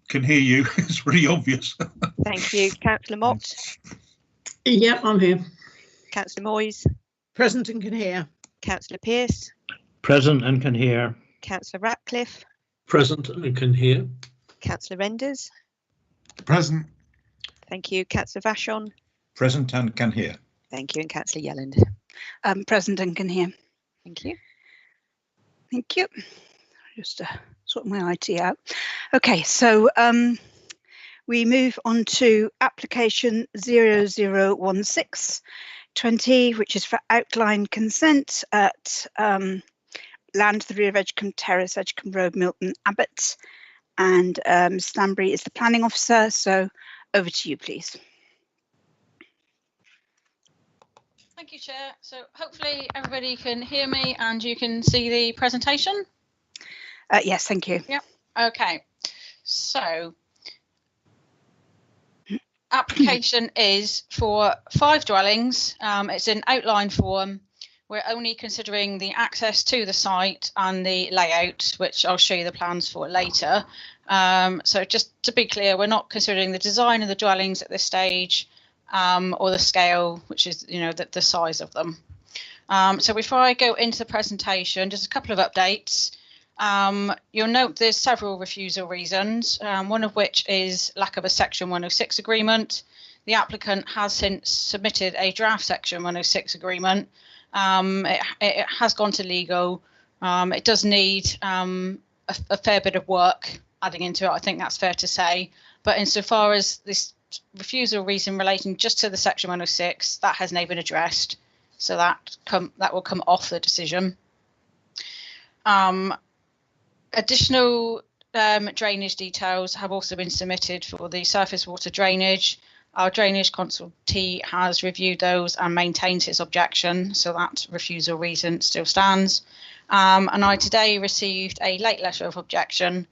can hear you. It's really obvious. Thank you. Councillor Mott. Yeah, I'm here. Councillor Moyes. Present and can hear. Councillor Pearce. Present and can hear. Councillor Ratcliffe. Present and can hear. Councillor Renders. Present. Thank you. Councillor Vachon. Present and can hear. Thank you. And Councillor Yelland. Present and can hear. Thank you. Thank you. Just sort my IT out. Okay, so we move on to application 001620, which is for outline consent at land to the rear of Edgecombe Terrace, Edgecombe Road, Milton Abbott. And Stanbury is the planning officer, so over to you, please. Thank you, Chair. So hopefully everybody can hear me and you can see the presentation. Yes, thank you. Yep. Okay. So application is for 5 dwellings. It's in outline form. We're only considering the access to the site and the layout, which I'll show you the plans for later. So just to be clear, we're not considering the design of the dwellings at this stage, or the scale, which is, you know, the size of them. So before I go into the presentation, just a couple of updates. You'll note there's several refusal reasons, one of which is lack of a Section 106 agreement. The applicant has since submitted a draft Section 106 agreement. It has gone to legal. It does need a fair bit of work adding into it, I think that's fair to say. But insofar as this refusal reason relating just to the Section 106, that has now been addressed. So that will come off the decision. Additional drainage details have also been submitted for the surface water drainage. Our drainage consultee has reviewed those and maintains his objection, so that refusal reason still stands. And I today received a late letter of objection.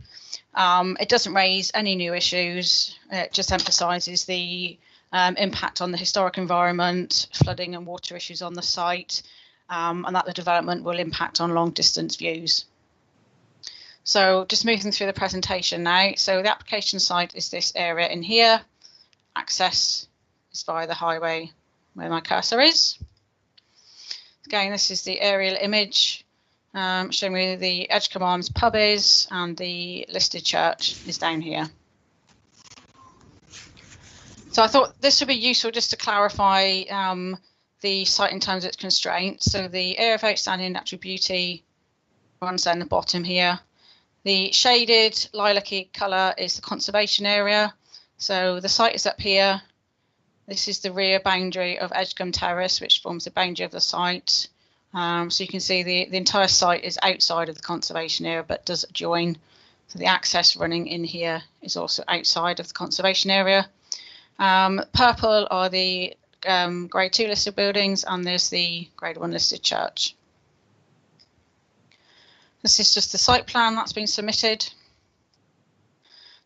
It doesn't raise any new issues. It just emphasises the impact on the historic environment, flooding and water issues on the site, and that the development will impact on long distance views. So just moving through the presentation now. So the application site is this area in here. Access is via the highway where my cursor is. Again, this is the aerial image showing where the Edgecombe Arms pub is, and the listed church is down here. So I thought this would be useful just to clarify the site in terms of its constraints. So the area of outstanding natural beauty runs down the bottom here. The shaded lilac-y colour is the conservation area. So the site is up here. This is the rear boundary of Edgecombe Terrace, which forms the boundary of the site. So you can see the entire site is outside of the conservation area, but does join. So the access running in here is also outside of the conservation area. Purple are the Grade 2 listed buildings, and there's the Grade 1 listed church. This is just the site plan that's been submitted.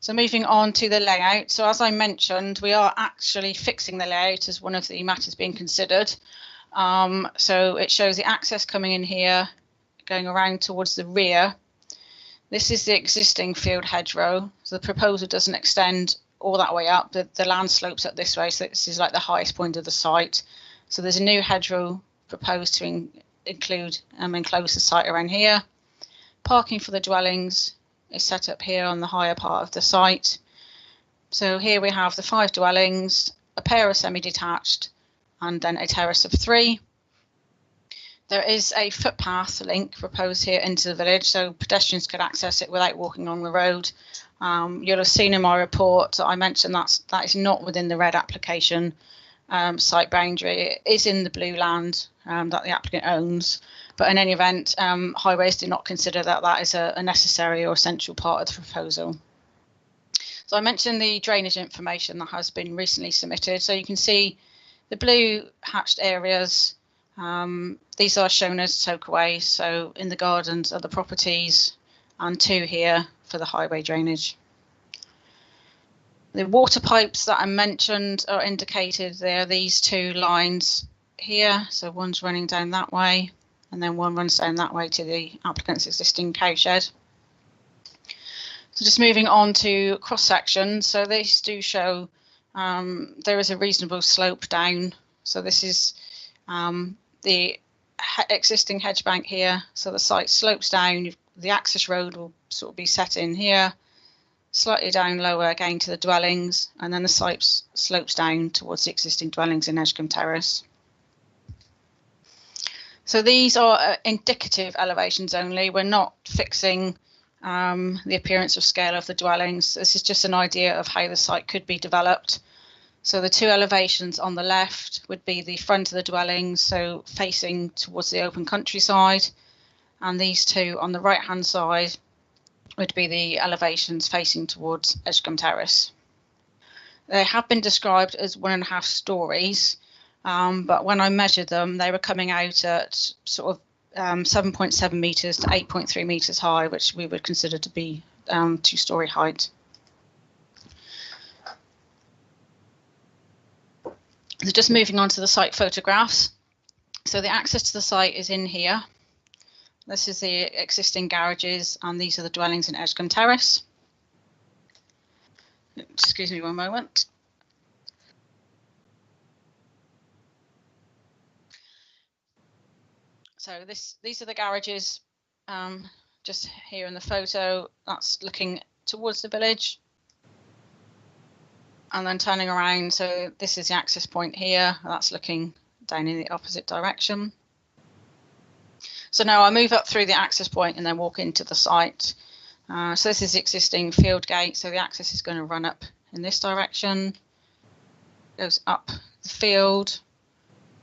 So moving on to the layout. So as I mentioned, we are actually fixing the layout as one of the matters being considered. So it shows the access coming in here, going around towards the rear. This is the existing field hedgerow. So the proposal doesn't extend all that way up. The land slopes up this way. So this is like the highest point of the site. So there's a new hedgerow proposed to enclose the site around here. Parking for the dwellings is set up here on the higher part of the site. So here we have the 5 dwellings, a pair of semi-detached, and then a terrace of 3. There is a footpath link proposed here into the village, so pedestrians could access it without walking along the road. You'll have seen in my report that I mentioned that is not within the red application site boundary. It is in the blue land that the applicant owns. But in any event, highways do not consider that is a necessary or essential part of the proposal. So I mentioned the drainage information that has been recently submitted. So you can see the blue hatched areas. These are shown as soakaways. So in the gardens are the properties, and 2 here for the highway drainage. The water pipes that I mentioned are indicated there. These 2 lines here. So one's running down that way, and then one runs down that way to the applicant's existing cowshed. So just moving on to cross sections. So these do show there is a reasonable slope down. So this is the existing hedge bank here. So the site slopes down. The access road will sort of be set in here, slightly down lower again to the dwellings, and then the site slopes down towards the existing dwellings in Edgecombe Terrace. So these are indicative elevations only. We're not fixing the appearance of scale of the dwellings. This is just an idea of how the site could be developed. So the two elevations on the left would be the front of the dwellings, so facing towards the open countryside, and these two on the right hand side would be the elevations facing towards Edgecombe Terrace. They have been described as 1.5 stories, but when I measured them, they were coming out at sort of 7.7 metres to 8.3 metres high, which we would consider to be 2-storey height. So just moving on to the site photographs. So the access to the site is in here. This is the existing garages, and these are the dwellings in Edgecombe Terrace. Excuse me one moment. So these are the garages just here in the photo. That's looking towards the village. And then turning around, so this is the access point here. That's looking down in the opposite direction. So now I move up through the access point and then walk into the site. So this is the existing field gate. So the access is going to run up in this direction, goes up the field.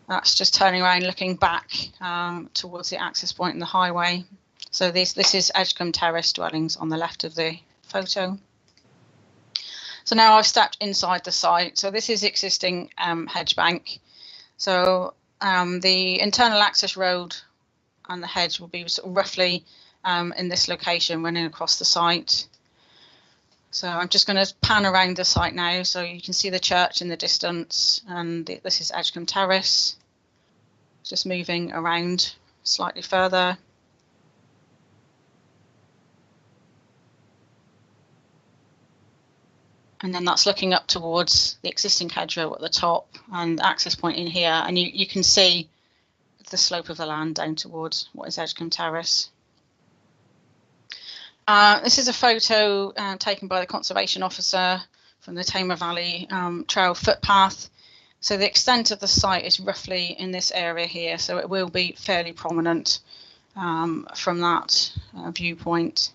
That's just turning around, looking back towards the access point in the highway. So this is Edgecombe Terrace dwellings on the left of the photo. So now I've stepped inside the site. So this is existing hedge bank. So the internal access road and the hedge will be sort of roughly in this location running across the site. So I'm just going to pan around the site now so you can see the church in the distance, and this is Edgecombe Terrace. Just moving around slightly further. And then that's looking up towards the existing hedgerow at the top and access point in here. And you can see the slope of the land down towards what is Edgecombe Terrace. This is a photo taken by the conservation officer from the Tamar Valley Trail footpath. So the extent of the site is roughly in this area here. So it will be fairly prominent from that viewpoint.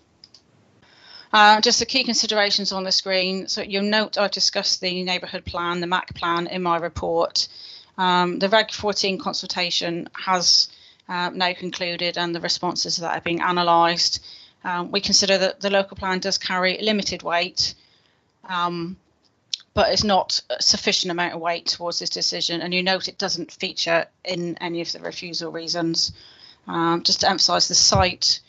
Just the key considerations on the screen. So you'll note I've discussed the neighbourhood plan, the MAC plan, in my report. The Reg 14 consultation has now concluded, and the responses that are being analysed. We consider that the local plan does carry limited weight, but it's not a sufficient amount of weight towards this decision. And you note it doesn't feature in any of the refusal reasons. Just to emphasise, the site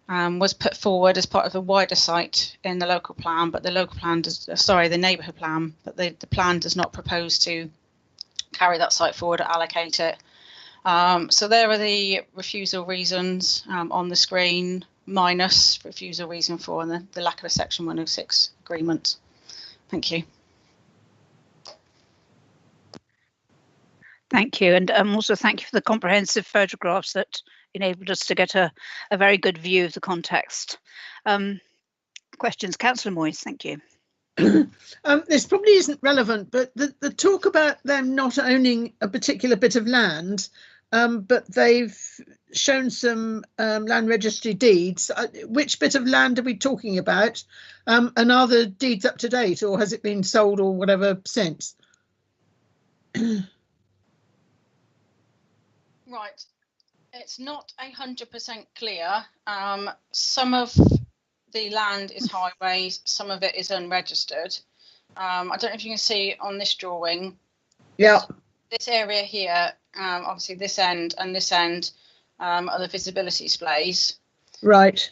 was put forward as part of a wider site in the local plan, but the local plan does, the neighbourhood plan, but the plan does not propose to carry that site forward or allocate it. So there are the refusal reasons on the screen, minus refusal reason 4 and the lack of a Section 106 agreement. Thank you. Thank you, and also thank you for the comprehensive photographs that enabled us to get a very good view of the context. Questions? Councillor Moyes, thank you. This probably isn't relevant, but the talk about them not owning a particular bit of land, but they've shown some land registry deeds. Which bit of land are we talking about? And are the deeds up to date, or has it been sold or whatever since? Right, it's not 100% clear. Some of the land is highways, some of it is unregistered. I don't know if you can see on this drawing. Yeah. This area here, obviously this end and this end are the visibility displays. Right.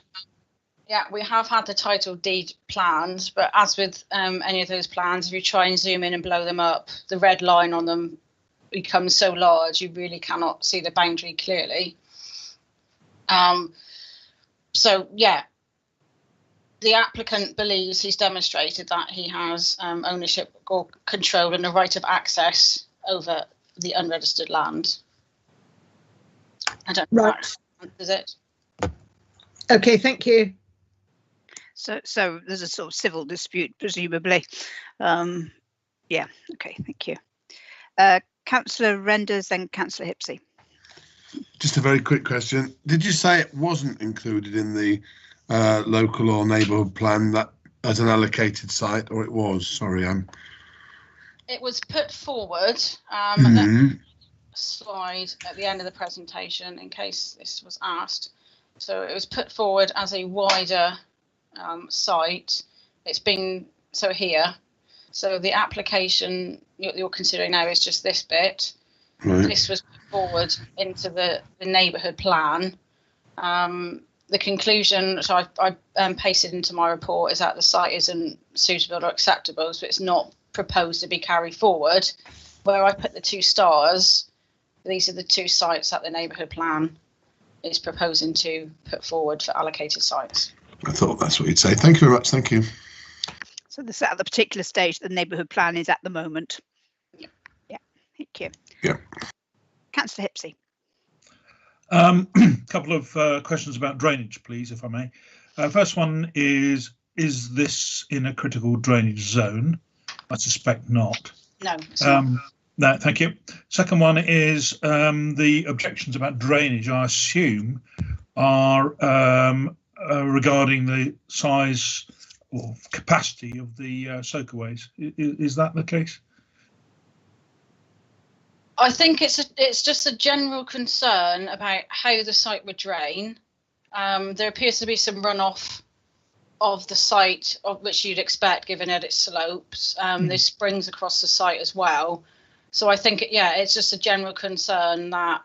Yeah, we have had the title deed plans, but as with any of those plans, if you try and zoom in and blow them up, the red line on them becomes so large you really cannot see the boundary clearly. So yeah, the applicant believes he's demonstrated that he has ownership or control and a right of access over the unregistered land. I don't know. Right. Is it? Okay, thank you. So there's a sort of civil dispute, presumably. Yeah, okay, thank you. Councillor Renders, then Councillor Hipsey. Just a very quick question. Did you say it wasn't included in the local or neighbourhood plan that as an allocated site, or it was? Sorry, It was put forward. Slide at the end of the presentation in case this was asked. So it was put forward as a wider site. It's been here. So the application you're considering now is just this bit. Right. This was put forward into the neighbourhood plan. The conclusion, which I pasted into my report, is that the site isn't suitable or acceptable, so it's not proposed to be carried forward. Where I put the 2 stars, these are the 2 sites that the neighbourhood plan is proposing to put forward for allocated sites. I thought that's what you'd say. Thank you very much. Thank you. So this at the particular stage the neighbourhood plan is at the moment. Yep. Yeah, thank you. Yeah. Councillor Hipsey. Couple of questions about drainage, please, if I may. First one is this in a critical drainage zone? I suspect not. No. It's not. No, thank you. Second one is the objections about drainage, I assume, are regarding the size or capacity of the soakaways. Is that the case? I think it's just a general concern about how the site would drain. There appears to be some runoff of the site, of which you'd expect given that its slopes. There's springs across the site as well. So I think, it's just a general concern that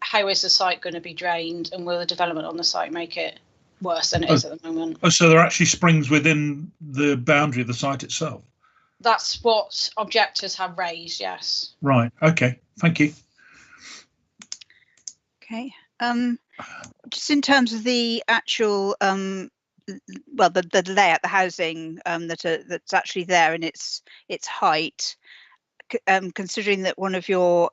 how is the site going to be drained, and will the development on the site make it worse than it is at the moment? Oh, so there are actually springs within the boundary of the site itself? That's what objectors have raised, yes. Right, okay, thank you. Okay. Just in terms of the actual, the layout, the housing that's actually there and its height, considering that one of your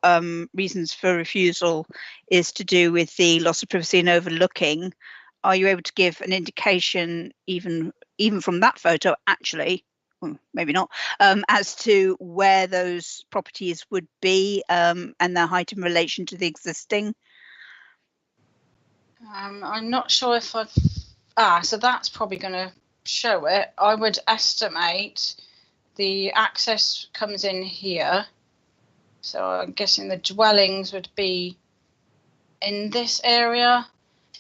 reasons for refusal is to do with the loss of privacy and overlooking, are you able to give an indication, even from that photo, actually, well, maybe not, as to where those properties would be and their height in relation to the existing? I'm not sure if I've... so that's probably going to show it. I would estimate the access comes in here. So I'm guessing the dwellings would be in this area.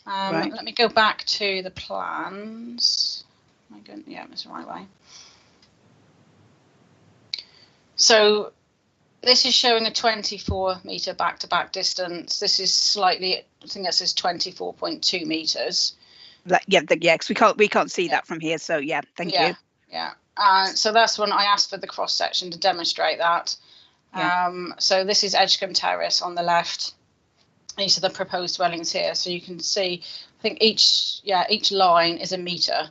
Right. Let me go back to the plans. Yeah, it's the right way. So this is showing a 24-metre back-to-back distance. This is slightly, I think that says 24.2 metres. Because we can't see that from here. So thank you. Yeah. So that's when I asked for the cross section to demonstrate that. Yeah. So this is Edgecombe Terrace on the left. These are the proposed dwellings here. So you can see, I think each line is a metre.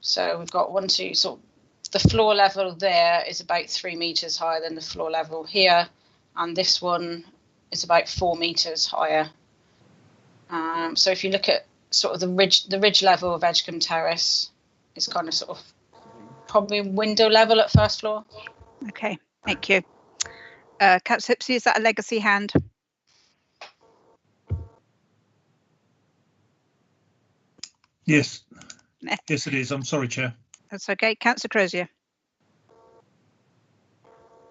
So we've got 1, 2, sort of the floor level there is about 3 metres higher than the floor level here, and this one is about 4 metres higher. So if you look at sort of the ridge level of Edgecombe Terrace, it's kind of sort of probably window level at first floor. Okay, thank you. Councillor Hipsey, is that a legacy hand? Yes. Yes, it is. I'm sorry, Chair. That's okay. Councillor Crozier.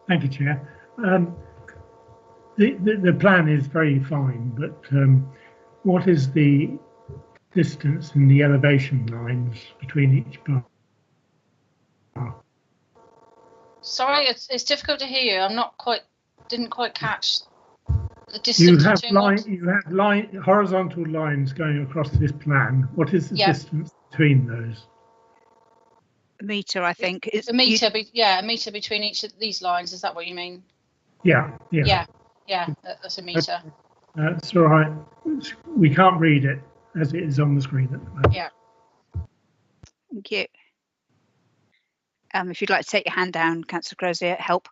Thank you, Chair. The plan is very fine, but what is the distance in the elevation lines between each bar? Sorry, it's difficult to hear you. Didn't quite catch the distance. You have horizontal lines going across this plan. What is the distance between those? A metre, I think. It's a metre. A metre between each of these lines. Is that what you mean? Yeah. That's a metre. That's all right. We can't read it as it is on the screen at the moment. Yeah. Thank you. If you'd like to take your hand down, Councillor Crozier, help.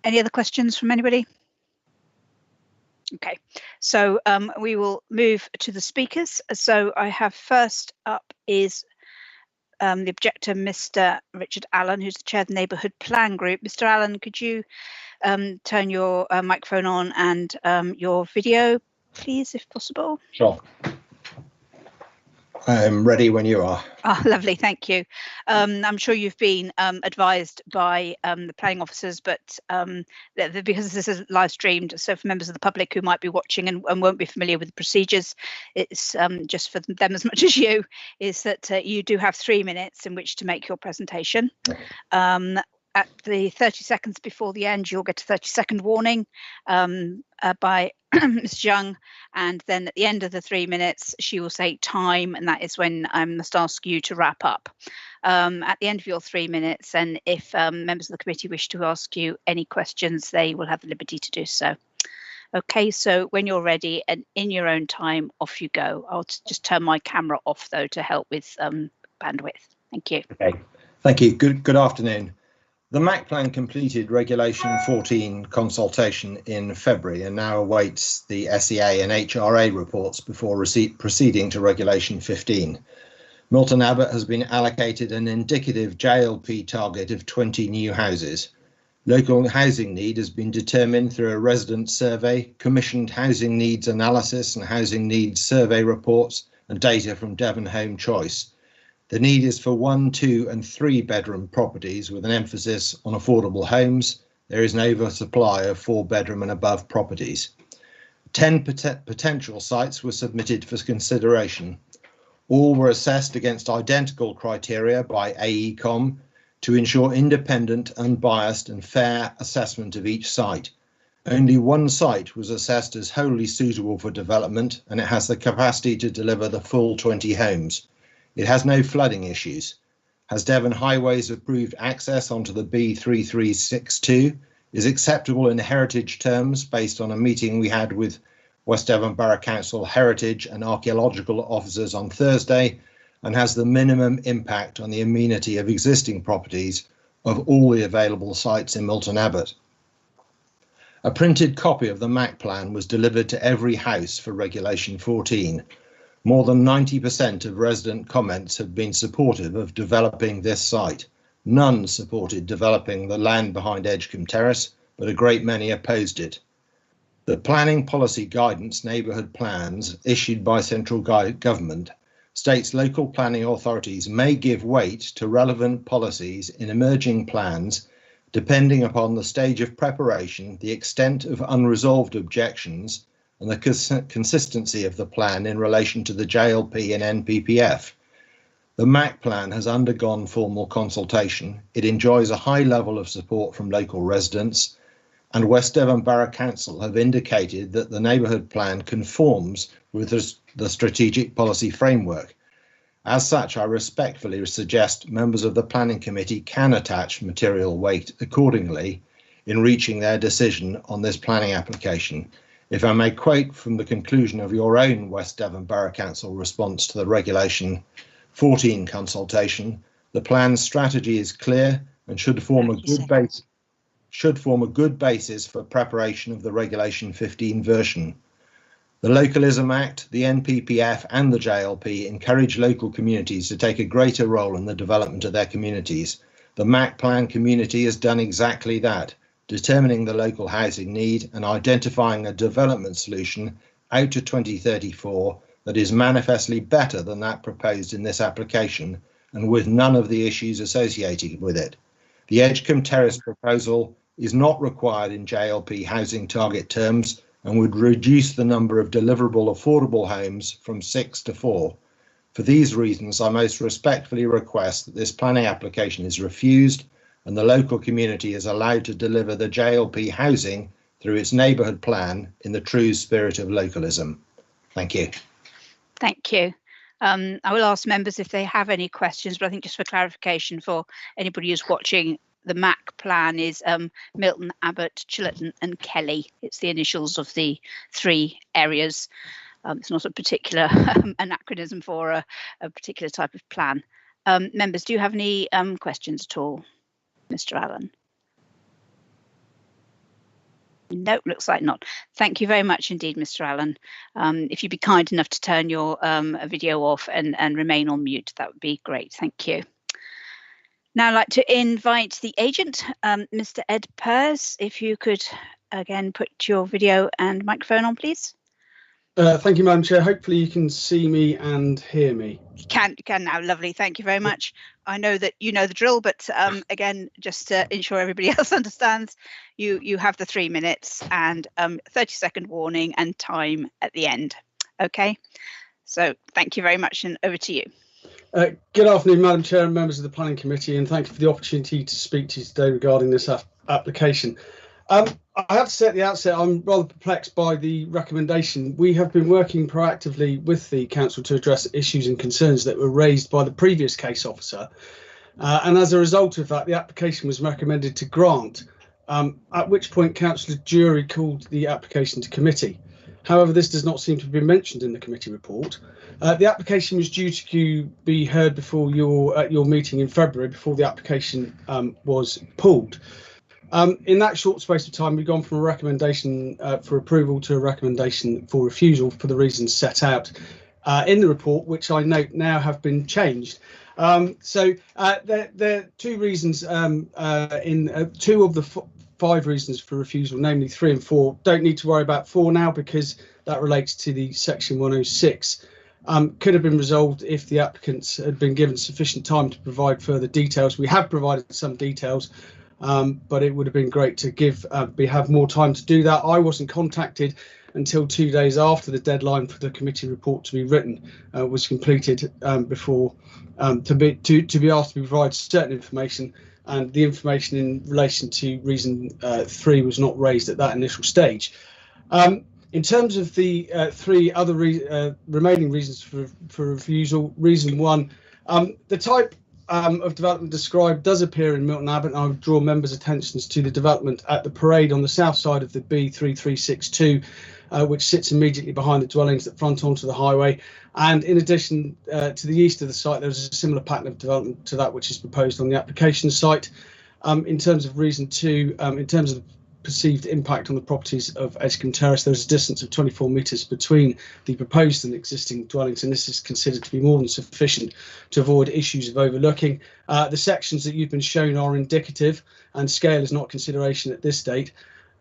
Any other questions from anybody? Okay, so we will move to the speakers. So I have first up is the objector, Mr. Richard Allen, who's the chair of the Neighbourhood Plan Group. Mr. Allen, could you turn your microphone on and your video, please, if possible? Sure. I'm ready when you are. Oh, lovely, thank you. I'm sure you've been advised by the planning officers, but because this is live streamed, so for members of the public who might be watching and won't be familiar with the procedures, it's just for them as much as you, is that you do have 3 minutes in which to make your presentation. At the 30 seconds before the end, you'll get a 30-second warning by Ms. Young, and then at the end of the 3 minutes, she will say time, and that is when I must ask you to wrap up. At the end of your 3 minutes, and if members of the committee wish to ask you any questions, they will have the liberty to do so. Okay, so when you're ready and in your own time, off you go. I'll just turn my camera off though to help with bandwidth. Thank you. Okay, thank you. Good afternoon. The MAC plan completed Regulation 14 consultation in February and now awaits the SEA and HRA reports before proceeding to Regulation 15. Milton Abbott has been allocated an indicative JLP target of 20 new houses. Local housing need has been determined through a resident survey, commissioned housing needs analysis and housing needs survey reports and data from Devon Home Choice. The need is for 1, 2 and 3 bedroom properties with an emphasis on affordable homes. There is an oversupply of 4 bedroom and above properties. 10 potential sites were submitted for consideration. All were assessed against identical criteria by AECOM to ensure independent, unbiased and fair assessment of each site. Only one site was assessed as wholly suitable for development, and it has the capacity to deliver the full 20 homes. It has no flooding issues. Has Devon Highways approved access onto the B3362? Is acceptable in heritage terms based on a meeting we had with West Devon Borough Council Heritage and Archaeological officers on Thursday, and has the minimum impact on the amenity of existing properties of all the available sites in Milton Abbott. A printed copy of the MAC plan was delivered to every house for Regulation 14. More than 90% of resident comments have been supportive of developing this site. None supported developing the land behind Edgecombe Terrace, but a great many opposed it. The planning policy guidance neighbourhood plans issued by central government states local planning authorities may give weight to relevant policies in emerging plans depending upon the stage of preparation, the extent of unresolved objections, and the consistency of the plan in relation to the JLP and NPPF. The MAC plan has undergone formal consultation. It enjoys a high level of support from local residents, and West Devon Borough Council have indicated that the neighbourhood plan conforms with the strategic policy framework. As such, I respectfully suggest members of the Planning Committee can attach material weight accordingly in reaching their decision on this planning application. If I may quote from the conclusion of your own West Devon Borough Council response to the Regulation 14 consultation, the plan's strategy is clear and should form a good basis for preparation of the Regulation 15 version. The Localism Act, the NPPF and the JLP encourage local communities to take a greater role in the development of their communities. The MAC plan community has done exactly that, determining the local housing need and identifying a development solution out to 2034 that is manifestly better than that proposed in this application and with none of the issues associated with it. The Edgecombe Terrace proposal is not required in JLP housing target terms and would reduce the number of deliverable affordable homes from 6 to 4. For these reasons, I most respectfully request that this planning application is refused and the local community is allowed to deliver the JLP housing through its neighbourhood plan in the true spirit of localism. Thank you. Thank you. I will ask members if they have any questions, but I think just for clarification for anybody who's watching, the MAC plan is Milton, Abbott, Chillerton and Kelly. It's the initials of the 3 areas. It's not a particular anachronism for a particular type of plan. Members, do you have any questions at all, Mr. Allen? No, looks like not. Thank you very much indeed, Mr. Allen. If you'd be kind enough to turn your video off and remain on mute, that would be great. Thank you. Now I'd like to invite the agent, Mr. Ed Pers, if you could again put your video and microphone on, please. Thank you, Madam Chair. Hopefully you can see me and hear me. You can now. Lovely. Thank you very much. I know that you know the drill, but again, just to ensure everybody else understands, you have the 3 minutes and 30-second warning and time at the end. OK, so thank you very much, and over to you. Good afternoon, Madam Chair and members of the Planning Committee, and thank you for the opportunity to speak to you today regarding this application. I have to say at the outset, I'm rather perplexed by the recommendation. We have been working proactively with the council to address issues and concerns that were raised by the previous case officer. And as a result of that, the application was recommended to grant, at which point Councillor Jury called the application to committee. However, this does not seem to have been mentioned in the committee report. The application was due to be heard before your meeting in February, before the application was pulled. In that short space of time, we've gone from a recommendation for approval to a recommendation for refusal for the reasons set out in the report, which I note now have been changed. There are 2 reasons in 2 of the 5 reasons for refusal, namely 3 and 4. Don't need to worry about 4 now because that relates to the section 106. Could have been resolved if the applicants had been given sufficient time to provide further details. We have provided some details. But it would have been great to have more time to do that. I wasn't contacted until 2 days after the deadline for the committee report to be written was completed before to be asked to provide certain information, and the information in relation to reason 3 was not raised at that initial stage. In terms of the 3 other remaining reasons for refusal, reason 1, the type of development described does appear in Milton Abbott, and I would draw members' attentions to the development at the parade on the south side of the B3362, which sits immediately behind the dwellings that front onto the highway. And in addition, to the east of the site, there's a similar pattern of development to that which is proposed on the application site. In terms of reason 2, in terms of perceived impact on the properties of Edgecombe Terrace, there's a distance of 24 metres between the proposed and existing dwellings, and this is considered to be more than sufficient to avoid issues of overlooking. The sections that you've been shown are indicative, and scale is not consideration at this date.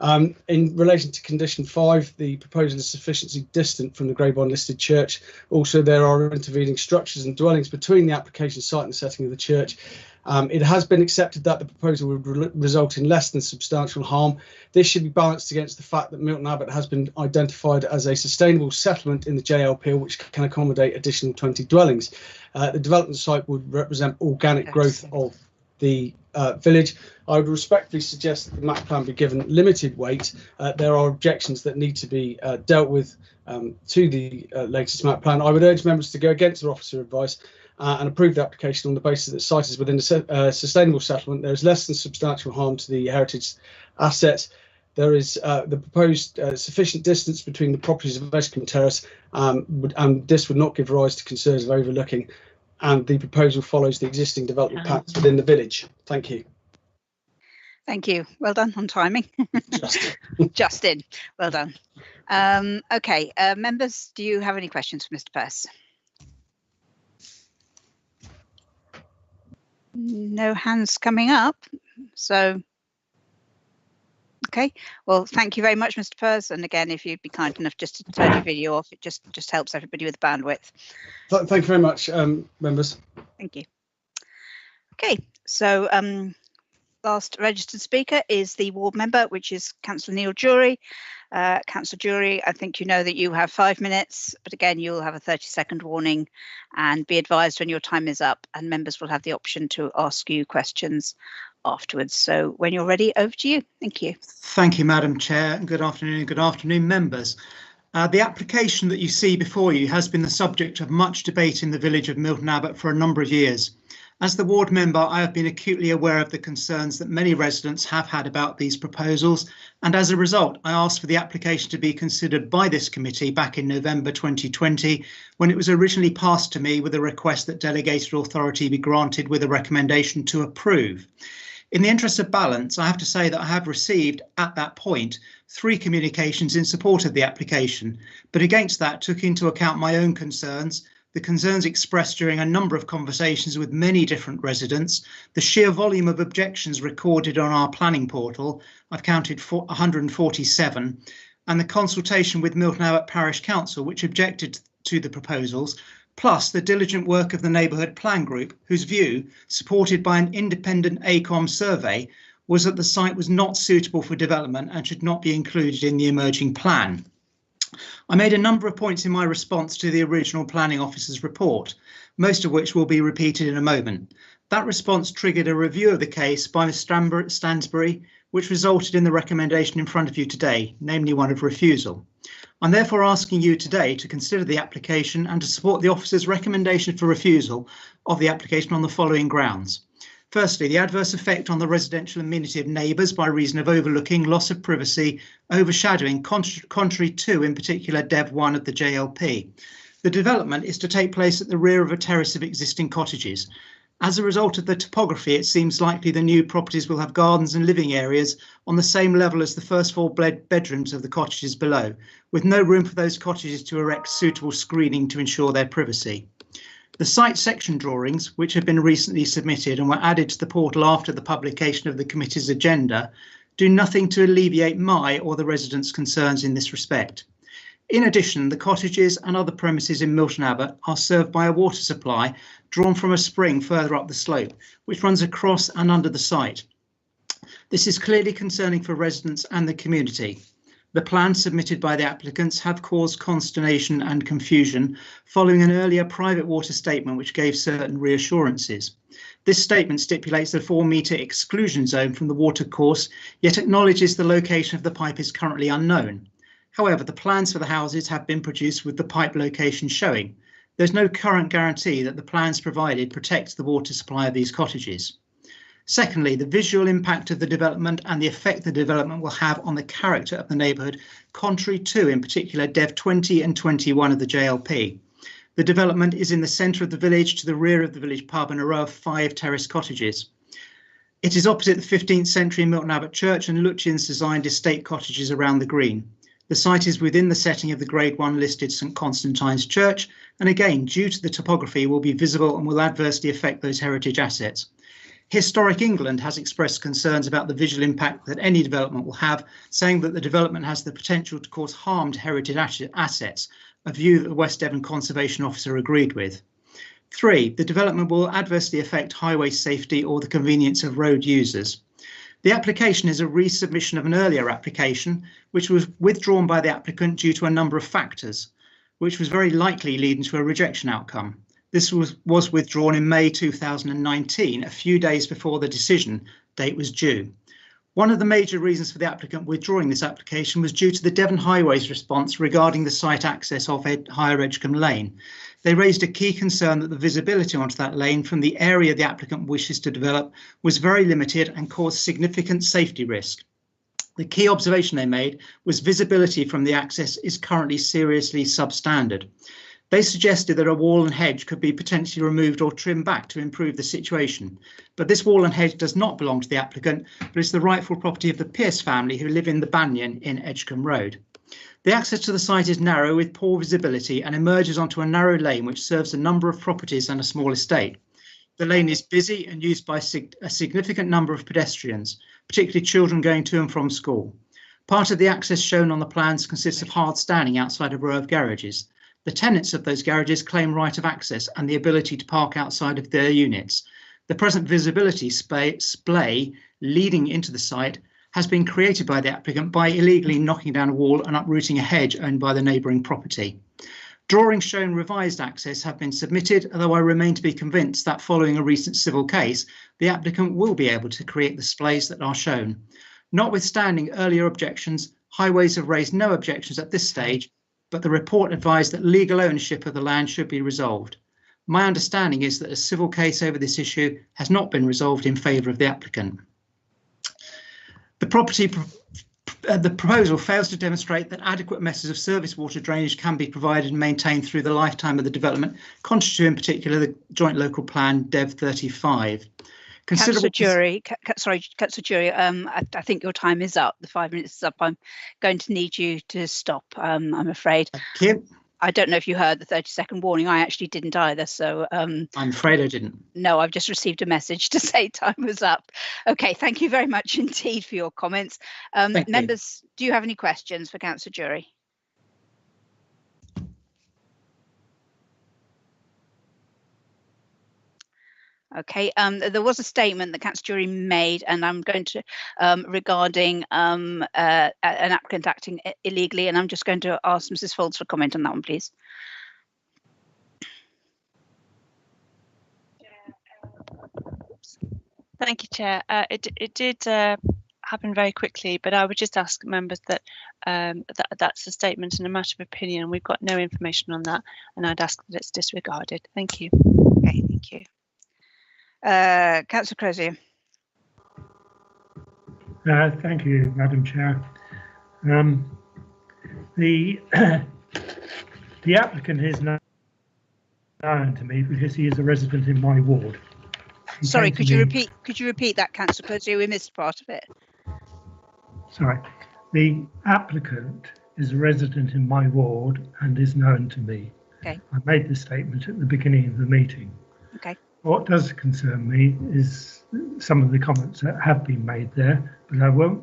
In relation to condition 5, the proposal is sufficiently distant from the Greybond listed church. Also, there are intervening structures and dwellings between the application site and the setting of the church. It has been accepted that the proposal would result in less than substantial harm. This should be balanced against the fact that Milton Abbott has been identified as a sustainable settlement in the JLP, which can accommodate additional 20 dwellings. The development site would represent organic growth of the village. I would respectfully suggest that the MAP plan be given limited weight. There are objections that need to be dealt with to the latest MAP plan. I would urge members to go against their officer advice and approve the application on the basis that the site is within a sustainable settlement. There is less than substantial harm to the heritage assets. There is the proposed sufficient distance between the properties of Edgecombe Terrace, and this would not give rise to concerns of overlooking. And the proposal follows the existing development patterns within the village. Thank you. Thank you. Well done on timing. Just in. Well done. OK, members, do you have any questions for Mr. Pers? No hands coming up. So, OK, well, thank you very much, Mr. Pers. And again, if you'd be kind enough just to turn your video off, it just helps everybody with the bandwidth. Thank you very much, members. Thank you. OK, so last registered speaker is the ward member, which is Councillor Neil Jury. Councillor Jury, I think you know that you have 5 minutes, but again, you'll have a 30-second warning, and be advised when your time is up, and members will have the option to ask you questions afterwards. So when you're ready, over to you. Thank you. Thank you, Madam Chair, and good afternoon, members. The application that you see before you has been the subject of much debate in the village of Milton Abbott for a number of years. As the ward member, I have been acutely aware of the concerns that many residents have had about these proposals, and as a result, I asked for the application to be considered by this committee back in November 2020, when it was originally passed to me with a request that delegated authority be granted with a recommendation to approve. In the interest of balance, I have to say that I have received, at that point, 3 communications in support of the application, but against that took into account my own concerns, the concerns expressed during a number of conversations with many different residents, the sheer volume of objections recorded on our planning portal, I've counted 147, and the consultation with Milton Abbot Parish Council, which objected to the proposals, plus the diligent work of the Neighbourhood Plan Group, whose view, supported by an independent ACOM survey, was that the site was not suitable for development and should not be included in the emerging plan. I made a number of points in my response to the original planning officer's report, most of which will be repeated in a moment. That response triggered a review of the case by Ms Stansbury, which resulted in the recommendation in front of you today, namely one of refusal. I'm therefore asking you today to consider the application and to support the officer's recommendation for refusal of the application on the following grounds. Firstly, the adverse effect on the residential amenity of neighbours by reason of overlooking, loss of privacy, overshadowing, contrary to, in particular, Dev 1 of the JLP. The development is to take place at the rear of a terrace of existing cottages. As a result of the topography, it seems likely the new properties will have gardens and living areas on the same level as the first 4 bedrooms of the cottages below, with no room for those cottages to erect suitable screening to ensure their privacy. The site section drawings, which have been recently submitted and were added to the portal after the publication of the committee's agenda, do nothing to alleviate my or the residents' concerns in this respect. In addition, the cottages and other premises in Milton Abbot are served by a water supply drawn from a spring further up the slope, which runs across and under the site. This is clearly concerning for residents and the community. The plans submitted by the applicants have caused consternation and confusion following an earlier private water statement which gave certain reassurances. This statement stipulates the 4-metre exclusion zone from the water course, yet acknowledges the location of the pipe is currently unknown. However, the plans for the houses have been produced with the pipe location showing. There's no current guarantee that the plans provided protect the water supply of these cottages. Secondly, the visual impact of the development and the effect the development will have on the character of the neighbourhood, contrary to, in particular, Dev 20 and 21 of the JLP. The development is in the centre of the village to the rear of the village pub and a row of 5 terrace cottages. It is opposite the 15th century Milton Abbot Church and Lutyens designed estate cottages around the green. The site is within the setting of the Grade 1 listed St Constantine's Church, and again, due to the topography, will be visible and will adversely affect those heritage assets. Historic England has expressed concerns about the visual impact that any development will have, saying that the development has the potential to cause harm to heritage assets, a view that the West Devon Conservation Officer agreed with. 3. The development will adversely affect highway safety or the convenience of road users. The application is a resubmission of an earlier application, which was withdrawn by the applicant due to a number of factors, which was very likely leading to a rejection outcome. This was withdrawn in May 2019, a few days before the decision date was due. One of the major reasons for the applicant withdrawing this application was due to the Devon Highways response regarding the site access of Higher Edgecombe Lane. They raised a key concern that the visibility onto that lane from the area the applicant wishes to develop was very limited and caused significant safety risk. The key observation they made was visibility from the access is currently seriously substandard. They suggested that a wall and hedge could be potentially removed or trimmed back to improve the situation. But this wall and hedge does not belong to the applicant, but is the rightful property of the Pierce family who live in the Banyan in Edgecombe Road. The access to the site is narrow with poor visibility and emerges onto a narrow lane which serves a number of properties and a small estate. The lane is busy and used by a significant number of pedestrians, particularly children going to and from school. Part of the access shown on the plans consists of hard standing outside a row of garages. The tenants of those garages claim right of access and the ability to park outside of their units. The present visibility splay leading into the site has been created by the applicant by illegally knocking down a wall and uprooting a hedge owned by the neighbouring property. Drawings showing revised access have been submitted, although I remain to be convinced that following a recent civil case, the applicant will be able to create the splays that are shown. Notwithstanding earlier objections, Highways have raised no objections at this stage, but the report advised that legal ownership of the land should be resolved. My understanding is that a civil case over this issue has not been resolved in favour of the applicant. The proposal fails to demonstrate that adequate methods of surface water drainage can be provided and maintained through the lifetime of the development, constituting in particular the Joint Local Plan DEV 35. Councillor Jury, Councillor Jury, I think your time is up. The 5 minutes is up. I'm going to need you to stop, I'm afraid. Thank you. I don't know if you heard the 30-second warning. I actually didn't either. So I'm afraid I didn't. No, I've just received a message to say time was up. OK, thank you very much indeed for your comments. Members, do you have any questions for Councillor Jury? OK, there was a statement that Councillor Jury made, and I'm going to regarding an applicant acting illegally, and I'm just going to ask Mrs. Folds for comment on that one, please. Thank you, Chair. It did happen very quickly, but I would just ask members that, that's a statement and a matter of opinion. We've got no information on that, and I'd ask that it's disregarded. Thank you. Okay, thank you. Councillor Crozier. Thank you, Madam Chair. The applicant is known to me because he is a resident in my ward. Sorry, could you repeat that, Councillor Crozier? We missed part of it. Sorry, the applicant is a resident in my ward and is known to me. Okay. I made the statement at the beginning of the meeting. Okay. What does concern me is some of the comments that have been made there, but I won't,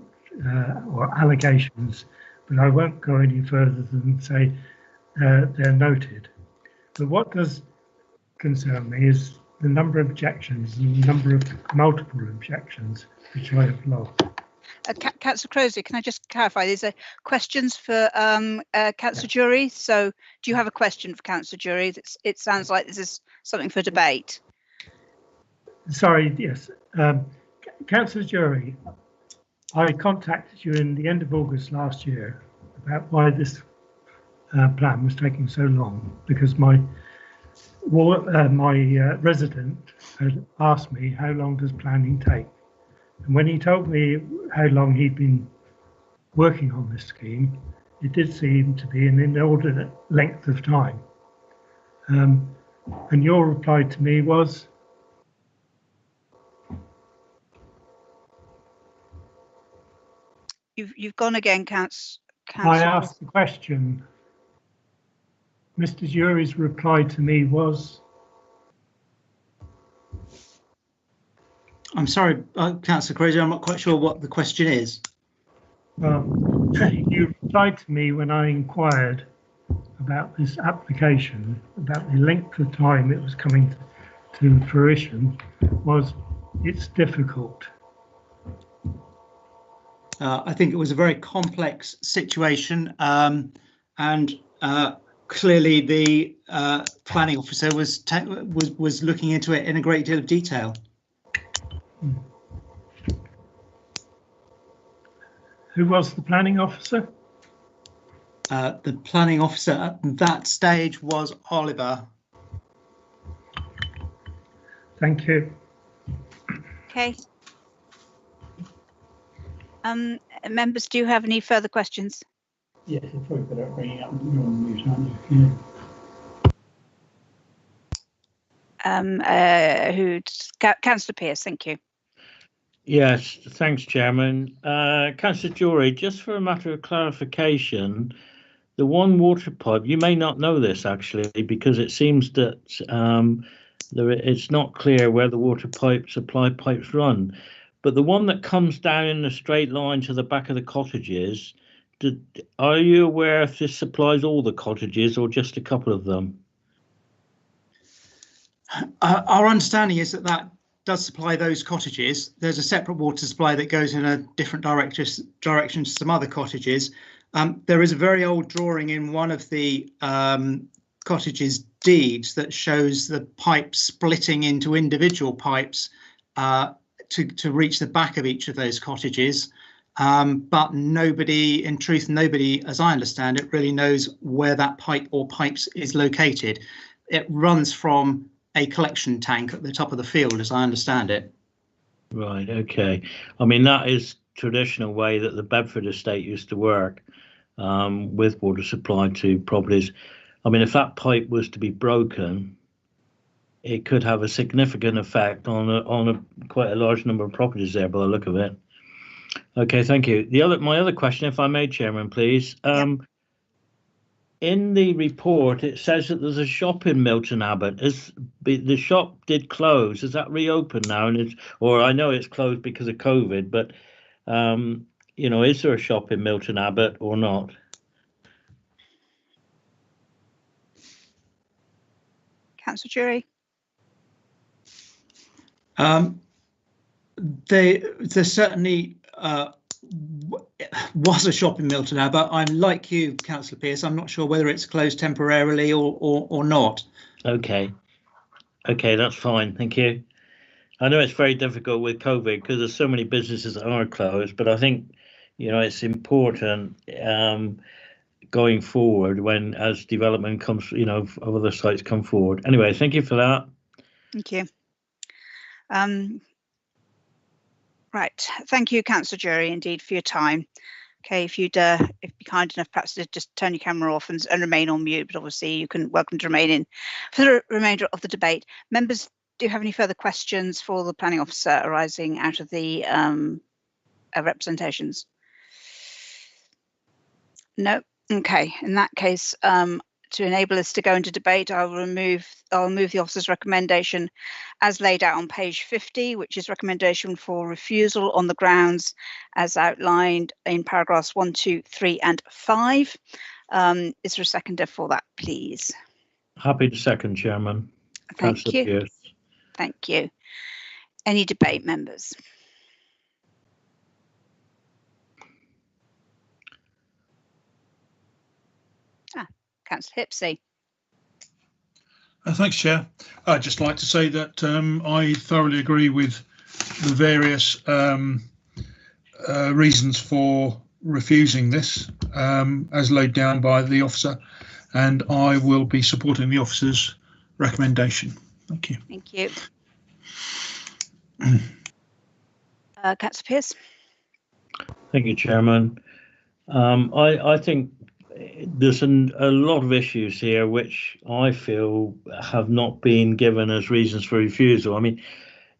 or allegations, but I won't go any further than say they're noted. But what does concern me is the number of objections and the number of multiple objections which I have logged. Councillor Crozier, can I just clarify? These are questions for Councillor Jury. So do you have a question for Councillor Jury? It sounds like this is something for debate. Sorry, yes. Councillor Jury, I contacted you in the end of August last year about why this plan was taking so long, because my resident had asked me how long does planning take, and when he told me how long he'd been working on this scheme, it did seem to be an inordinate length of time. And your reply to me was, you've gone again, Councillor. I asked the question. Mr. Jury's reply to me was, I'm sorry, Councillor Crozier, I'm not quite sure what the question is. Well, you replied to me when I inquired about this application, about the length of time it was coming to fruition, was it's difficult. I think it was a very complex situation, and clearly the planning officer was looking into it in a great deal of detail. Who was the planning officer? The planning officer at that stage was Oliver. Thank you. Okay. Members, do you have any further questions? Yes, it's probably better bringing up you're on mute, aren't you? Councillor Pearce, thank you. Yes, thanks, Chairman. Councillor Jury, just for a matter of clarification, the one water pipe, you may not know this actually, because it seems that it's not clear where the water pipe supply pipes run, but the one that comes down in a straight line to the back of the cottages, are you aware if this supplies all the cottages or just a couple of them? Our understanding is that does supply those cottages. There's a separate water supply that goes in a different direction to some other cottages. There is a very old drawing in one of the cottages' deeds that shows the pipe splitting into individual pipes to reach the back of each of those cottages. But nobody, in truth, as I understand it, really knows where that pipe or pipes is located. It runs from a collection tank at the top of the field, as I understand it. Right, okay. I mean, that is traditional way that the Bedford estate used to work, with water supply to properties. I mean, if that pipe was to be broken, it could have a significant effect on quite a large number of properties there by the look of it. Okay, thank you. My other question, if I may, Chairman, please. Yep. In the report, it says that there's a shop in Milton Abbot. The shop did close? Is that reopened now? Or I know it's closed because of COVID, but you know, is there a shop in Milton Abbot or not? Councillor Jury. There certainly was a shop in Milton Abbot. I'm like you, Councillor Pearce. I'm not sure whether it's closed temporarily or not. Okay, that's fine. Thank you. I know it's very difficult with COVID because there's so many businesses that are closed, but I think, you know, it's important going forward as development comes, you know, of other sites come forward. Anyway, thank you for that. Thank you. Right, thank you, Councillor Jury, indeed, for your time. Okay, if you'd be kind enough, perhaps to just turn your camera off and remain on mute, but obviously you can welcome to remain in for the remainder of the debate. Members, do you have any further questions for the planning officer arising out of the representations? No. Okay, in that case, to enable us to go into debate, I'll move the officer's recommendation as laid out on page 50, which is recommendation for refusal on the grounds as outlined in paragraphs 1, 2, 3 and 5. Is there a seconder for that, please? Happy to second, Chairman. Thank Councillor you. Pearce. Thank you. Any debate, members? Councillor Hipsey. Thanks, Chair. I'd just like to say that I thoroughly agree with the various reasons for refusing this as laid down by the officer, and I will be supporting the officer's recommendation. Thank you. Thank you. Councillor Pearce. Thank you, Chairman. I think there's a lot of issues here which I feel have not been given as reasons for refusal. I mean,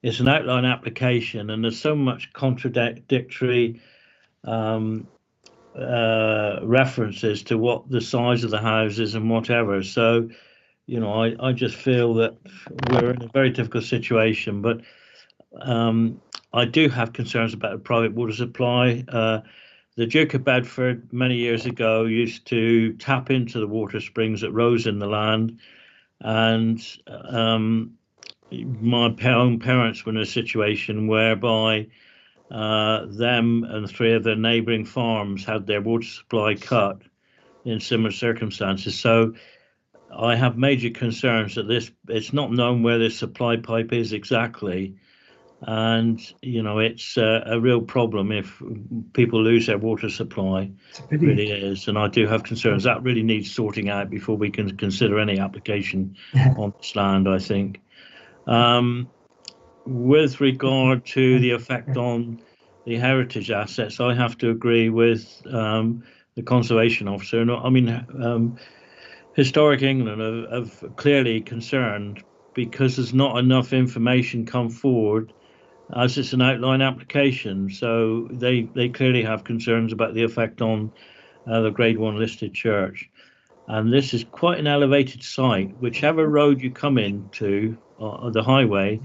it's an outline application and there's so much contradictory references to what the size of the house is and whatever. So, you know, I just feel that we're in a very difficult situation, but I do have concerns about a private water supply. The Duke of Bedford many years ago used to tap into the water springs that rose in the land, and my own parents were in a situation whereby them and 3 of their neighbouring farms had their water supply cut in similar circumstances. So I have major concerns that it's not known where this supply pipe is exactly. And, you know, it's a real problem if people lose their water supply. It really is. And I do have concerns. That really needs sorting out before we can consider any application on this land, I think. With regard to the effect on the heritage assets, I have to agree with the conservation officer. I mean, Historic England have clearly concerned because there's not enough information come forward as it's an outline application. So they clearly have concerns about the effect on the Grade 1 listed church. And this is quite an elevated site. Whichever road you come into, the highway,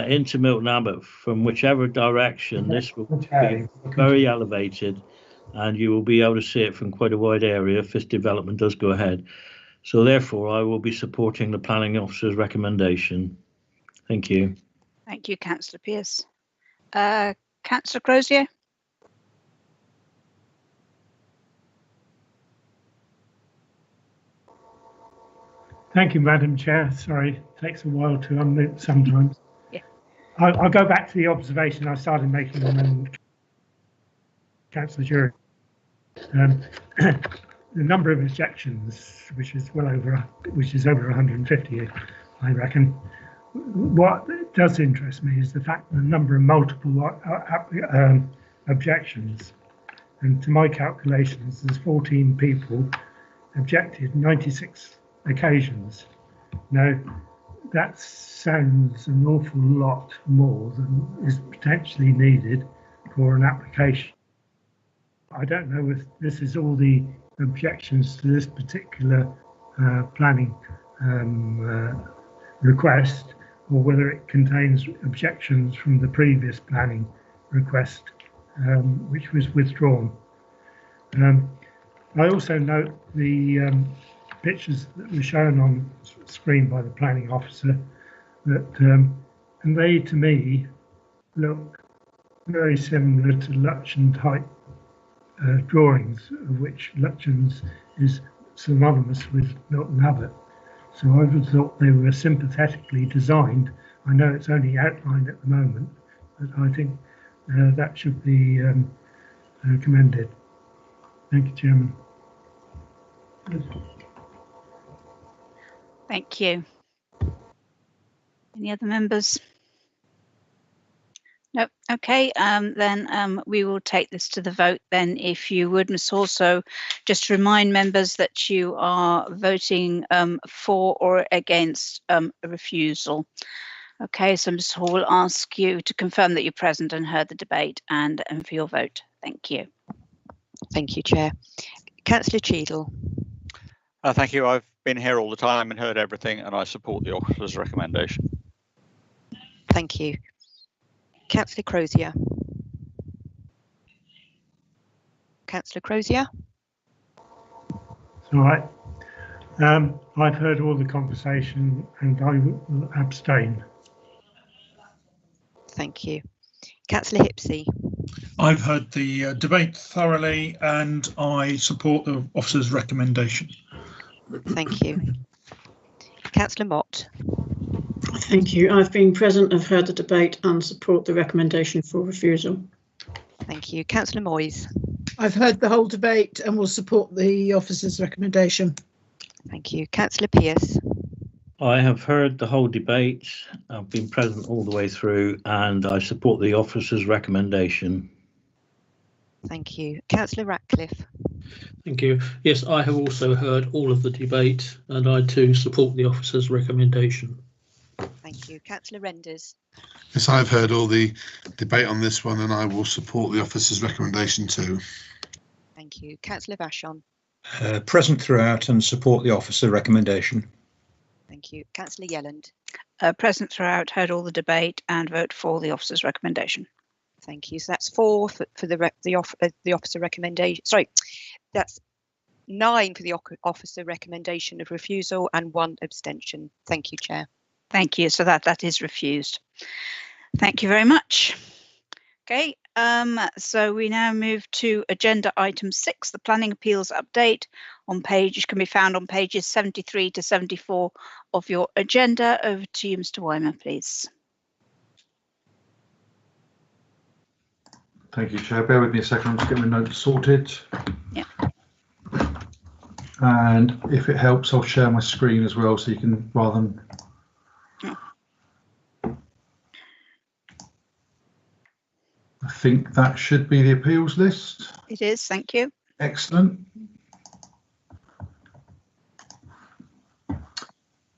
into Milton Abbot, from whichever direction, this will be very elevated and you will be able to see it from quite a wide area if this development does go ahead. So therefore, I will be supporting the planning officer's recommendation. Thank you. Thank you, Councillor Pearce. Councillor Crozier. Thank you, Madam Chair. Sorry, it takes a while to unmute sometimes. Yeah. I'll go back to the observation I started making when Councillor Jury. The number of objections, which is over 150, I reckon. What does interest me is the fact that the number of multiple objections. And to my calculations, there's 14 people objected, 96 occasions. Now, that sounds an awful lot more than is potentially needed for an application. I don't know if this is all the objections to this particular planning request, or whether it contains objections from the previous planning request, which was withdrawn. I also note the pictures that were shown on screen by the planning officer, that and they to me look very similar to Lutyens type drawings, of which Lutyens is synonymous with Milton Abbott. So I would have thought they were sympathetically designed. I know it's only outlined at the moment, but I think that should be commended. Thank you, Chairman. Thank you. Any other members? No. Okay, then we will take this to the vote then. If you would, Ms. Hall, so just to remind members that you are voting for or against a refusal. Okay, so Ms. Hall will ask you to confirm that you're present and heard the debate and for your vote. Thank you. Thank you, Chair. Councillor Cheadle. Thank you. I've been here all the time and heard everything, and I support the officer's recommendation. Thank you. Councillor Crozier. Councillor Crozier. All right. I've heard all the conversation and I will abstain. Thank you. Councillor Hipsey. I've heard the debate thoroughly and I support the officer's recommendation. Thank you. Councillor Mott. Thank you. I've been present, I've heard the debate and support the recommendation for refusal. Thank you. Councillor Moyes. I've heard the whole debate and will support the officer's recommendation. Thank you. Councillor Pearce. I have heard the whole debate. I've been present all the way through and I support the officer's recommendation. Thank you. Councillor Ratcliffe. Thank you. Yes, I have also heard all of the debate and I too support the officer's recommendation. Thank you. Councillor Renders. Yes, I've heard all the debate on this one and I will support the officer's recommendation too. Thank you. Councillor Vachon. Present throughout and support the officer recommendation. Thank you. Councillor Yelland. Present throughout, heard all the debate and vote for the officer's recommendation. Thank you. So that's 4 for the officer recommendation. Sorry, that's 9 for the officer recommendation of refusal and 1 abstention. Thank you, Chair. Thank you. So that is refused. Thank you very much. Okay, so we now move to agenda item 6, the planning appeals update can be found on pages 73 to 74 of your agenda. Over to you, Mr. Weimer, please. Thank you, Chair. Bear with me a second. I'm just getting my notes sorted. Yeah. And if it helps, I'll share my screen as well, so you can rather than. I think that should be the appeals list. It is. Thank you. Excellent.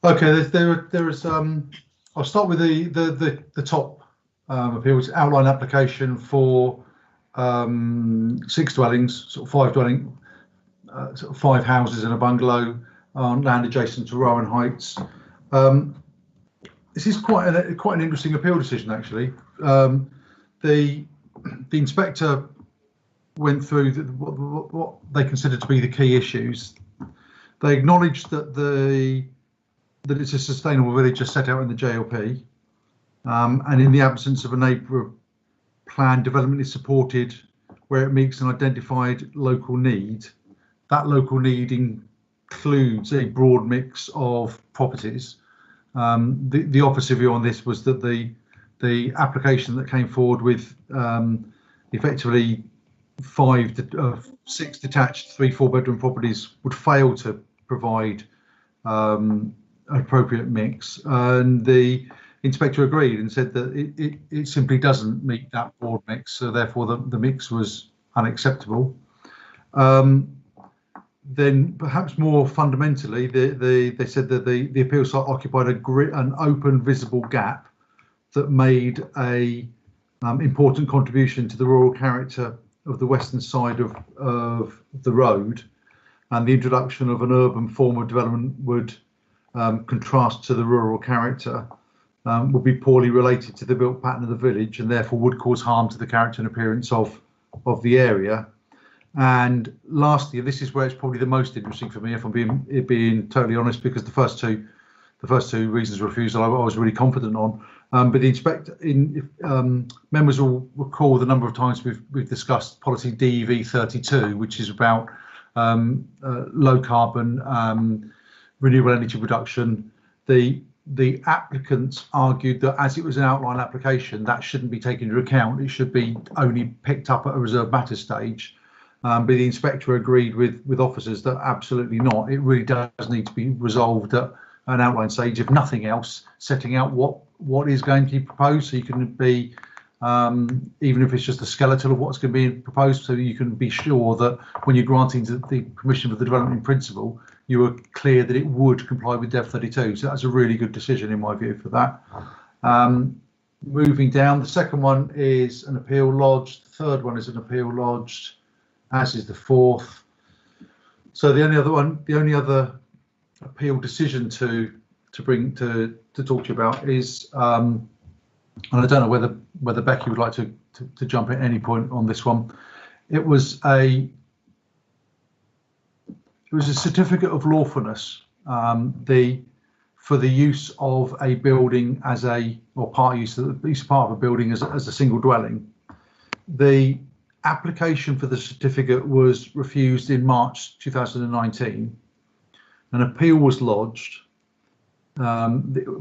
Okay, there is. I'll start with the top appeals outline application for 6 dwellings, sort of 5 houses and a bungalow on land adjacent to Rowan Heights. This is quite an interesting appeal decision, actually. The inspector went through what they considered to be the key issues. They acknowledged that it's a sustainable village as set out in the JLP, and in the absence of a neighbour plan, development is supported where it meets an identified local need. That local need includes a broad mix of properties. The opposite view on this was that the application that came forward with effectively 6 detached 3 4-bedroom properties would fail to provide appropriate mix, and the inspector agreed and said that it simply doesn't meet that broad mix, so therefore the mix was unacceptable. Then perhaps more fundamentally, they said that the appeal site occupied an open, visible gap that made a important contribution to the rural character of the western side of the road, and the introduction of an urban form of development would contrast to the rural character, would be poorly related to the built pattern of the village, and therefore would cause harm to the character and appearance of the area. And lastly, this is where it's probably the most interesting for me, if I'm being totally honest, because the first two reasons of refusal I was really confident on. But the inspector, members will recall the number of times we've discussed policy DEV 32, which is about low carbon renewable energy production. The applicants argued that as it was an outline application, that shouldn't be taken into account. It should be only picked up at a reserved matter stage. But the inspector agreed with officers that absolutely not. It really does need to be resolved at an outline stage, if nothing else, setting out what is going to be proposed, so you can be, even if it's just a skeleton of what's going to be proposed, so you can be sure that when you're granting the permission for the development in principle, you are clear that it would comply with DEV 32. So that's a really good decision in my view for that. Moving down, the second one is an appeal lodged. The third one is an appeal lodged, as is the fourth. So the only other appeal decision to talk to you about is, and I don't know whether Becky would like to jump in at any point on this one. It was a certificate of lawfulness, for the use of a building as part of a building as a single dwelling. The application for the certificate was refused in March 2019. An appeal was lodged.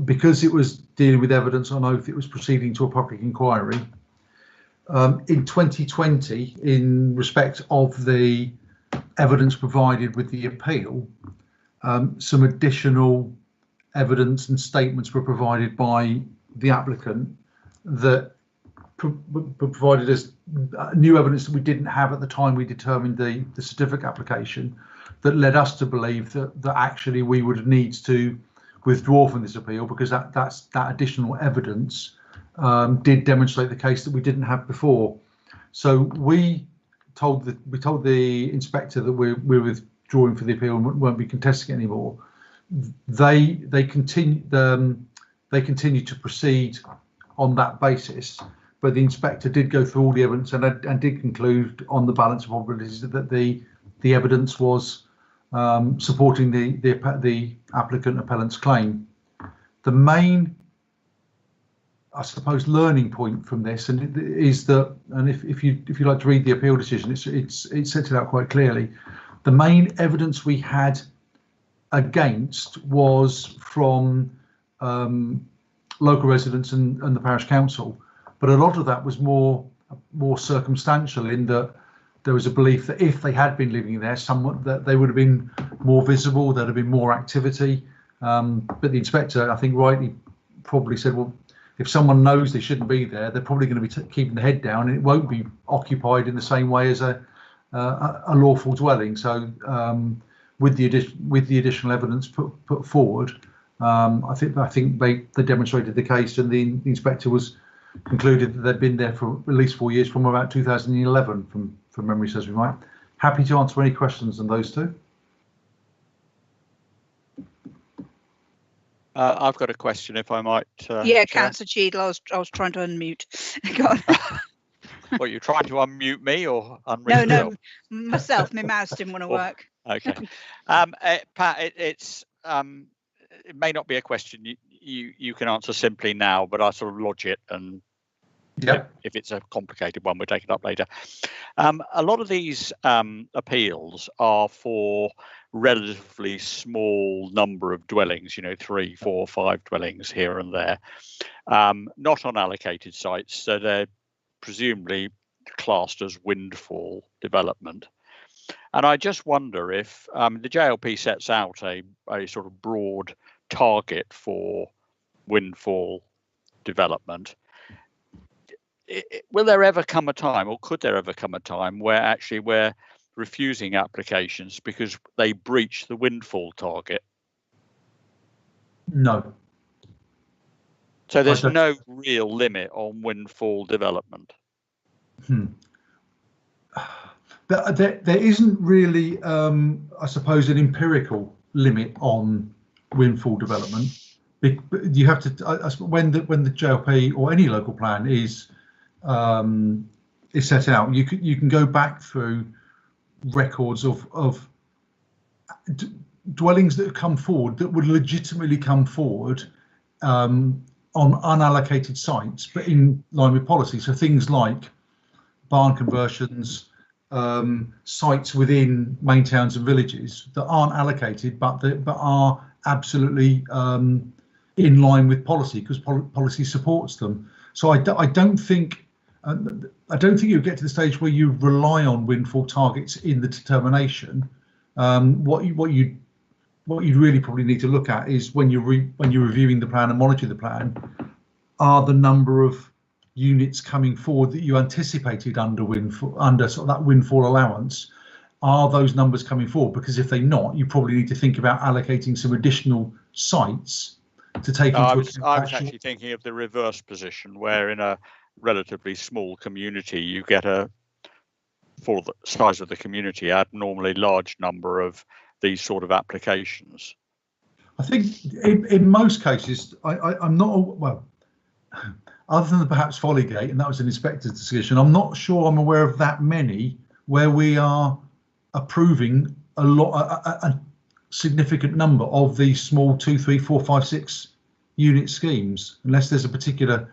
Because it was dealing with evidence on oath, it was proceeding to a public inquiry. In 2020, in respect of the evidence provided with the appeal, some additional evidence and statements were provided by the applicant that provided us new evidence that we didn't have at the time we determined the certificate application, that led us to believe that actually we would need to withdraw from this appeal, because that additional evidence did demonstrate the case that we didn't have before. So we told the inspector that we're withdrawing for the appeal and won't be contesting it anymore. They continued to proceed on that basis, but the inspector did go through all the evidence and did conclude on the balance of probabilities that the evidence was supporting the applicant appellant's claim. The main, I suppose, learning point from this is that, and if you like to read the appeal decision, it sets it out quite clearly. The main evidence we had against was from local residents and the parish council, but a lot of that was more circumstantial, in that there was a belief that if they had been living there, that they would have been more visible, there'd have been more activity. But the inspector, I think rightly, probably said, well, if someone knows they shouldn't be there, they're probably going to be keeping the head down, and it won't be occupied in the same way as a lawful dwelling. So with the additional evidence put forward, I think they demonstrated the case, and the inspector concluded that they'd been there for at least 4 years, from about 2011, from memory serves me right. Happy to answer any questions on those two. I've got a question, if I might. Yeah, Councillor Cheadle, I was trying to unmute. Go on. What, you're trying to unmute me or unmute? No, myself. My mouse didn't want to work. Okay. Pat, it may not be a question you can answer simply now, but I sort of lodge it, and if it's a complicated one, we'll take it up later. A lot of these appeals are for relatively small number of dwellings, 3, 4, 5 dwellings here and there, not on allocated sites, so they're presumably classed as windfall development. And I just wonder if the JLP sets out a sort of broad target for windfall development, will there ever come a time, or could there ever come a time, where actually we're refusing applications because they breach the windfall target? No. So there's no real limit on windfall development. There isn't really, I suppose, an empirical limit on windfall development. You have to, when the JLP or any local plan is set out, you can go back through records of dwellings that have come forward that would legitimately come forward on unallocated sites, but in line with policy. So things like barn conversions, sites within main towns and villages that aren't allocated, but are absolutely in line with policy, because policy supports them. So I don't think you get to the stage where you rely on windfall targets in the determination. What you'd really probably need to look at is when you're reviewing the plan and monitoring the plan, are the number of units coming forward that you anticipated under sort of that windfall allowance, are those numbers coming forward? Because if they're not, you probably need to think about allocating some additional sites to take into account. I was actually thinking of the reverse position, where in a relatively small community you get for the size of the community, abnormally large number of these sort of applications. I think in most cases, I'm not, well, other than perhaps Folligate, and that was an inspector's decision, I'm not sure I'm aware of that many where we are approving a significant number of these small 2, 3, 4, 5, 6 unit schemes, unless there's a particular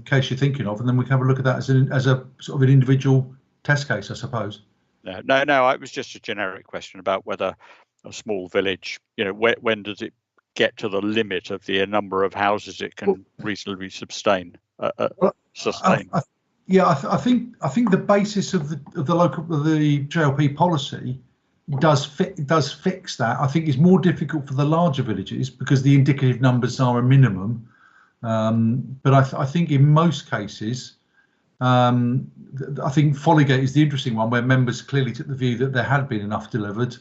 case you're thinking of, and then we can have a look at that as a sort of an individual test case, I suppose. No, it was just a generic question about whether a small village, when does it get to the limit of the number of houses it can reasonably sustain. I think the basis of the JLP policy does fix that. I think it's more difficult for the larger villages because the indicative numbers are a minimum. But I think in most cases, I think Folligate is the interesting one, where members clearly took the view that there had been enough delivered,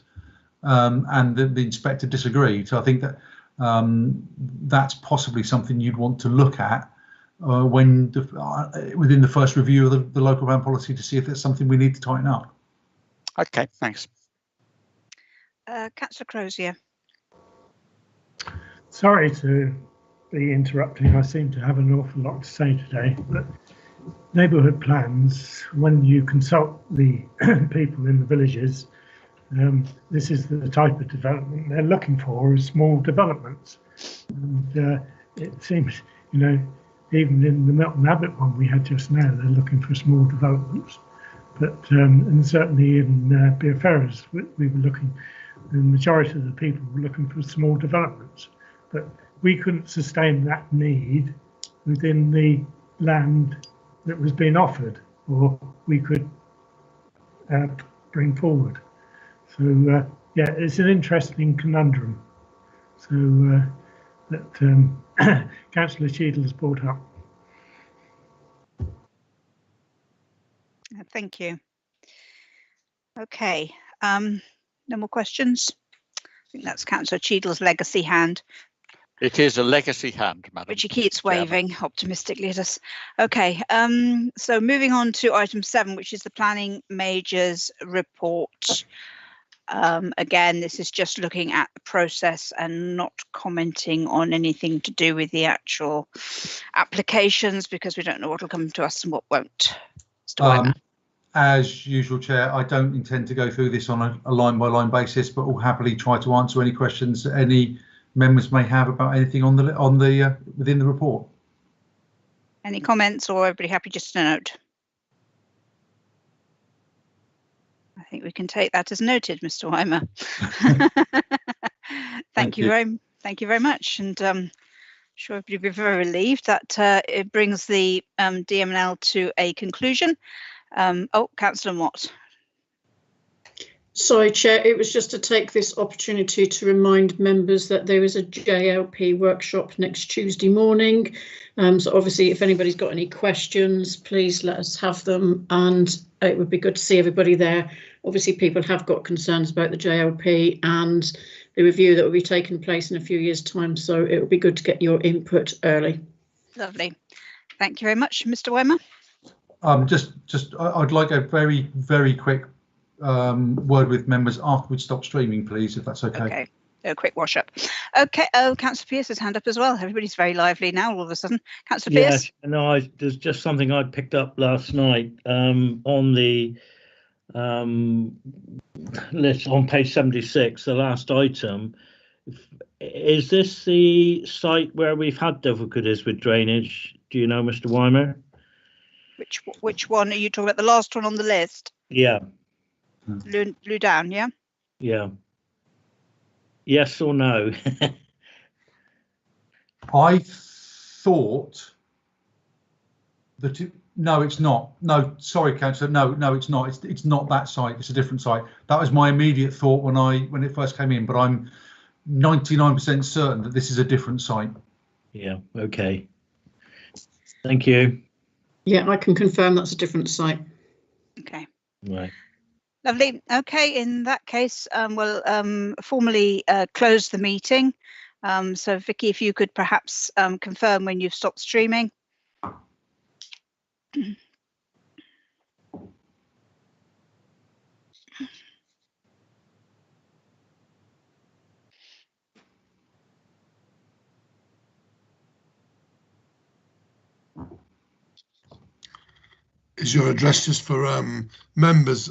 and the inspector disagreed. So I think that that's possibly something you'd want to look at within the first review of the local plan policy, to see if there's something we need to tighten up. Okay, thanks. Councillor Crozier. Sorry to be interrupting. I seem to have an awful lot to say today, but neighbourhood plans, when you consult the people in the villages, this is the type of development they're looking for, is small developments. And it seems, even in the Milton Abbott one we had just now, they're looking for small developments. But and certainly in Beerferrers, we were looking, the majority of the people were looking for small developments. But we couldn't sustain that need within the land that was being offered, or we could bring forward. So yeah, it's an interesting conundrum. So that Councillor Cheadle has brought up. Thank you. Okay, no more questions. I think that's Councillor Cheadle's legacy hand. It is a legacy hand, Madam. Which he keeps waving optimistically at us. Okay, so moving on to item 7, which is the Planning Majors report. Again, this is just looking at the process and not commenting on anything to do with the actual applications, because we don't know what will come to us and what won't. As usual, Chair, I don't intend to go through this on a line-by-line basis, but will happily try to answer any questions that any members may have about anything on the within the report. Any comments, or everybody happy just to note? I think we can take that as noted, Mr. Weimer. Thank you very much, and I'm sure everybody will be very relieved that it brings the DMNL to a conclusion. Councillor Mott. Sorry, Chair, it was just to take this opportunity to remind members that there is a JLP workshop next Tuesday morning. So obviously, if anybody's got any questions, please let us have them, and it would be good to see everybody there. Obviously, people have got concerns about the JLP and the review that will be taking place in a few years' time, so it would be good to get your input early. Lovely. Thank you very much, Mr. Weimer. I'd like a very, very quick word with members after we stop streaming, please, if that's okay. Okay, a quick wash up. Okay, oh, Councillor Pearce has hand up as well. Everybody's very lively now all of a sudden. Councillor Pearce? Yes, no, there's just something I picked up last night on the list on page 76, the last item. Is this the site where we've had difficulties with drainage? Do you know, Mr. Weimer? Which one are you talking about? The last one on the list? Yeah. Ludan, yeah? Yeah. Yes or no? I thought that no, it's not. No, sorry, Councillor. No, it's not. It's not that site. It's a different site. That was my immediate thought when it first came in, but I'm 99% certain that this is a different site. Yeah. Okay. Thank you. Yeah, I can confirm that's a different site. Okay. Right. Lovely. Okay, in that case, we'll formally close the meeting. So Vicky, if you could perhaps confirm when you've stopped streaming. Is your address just for members?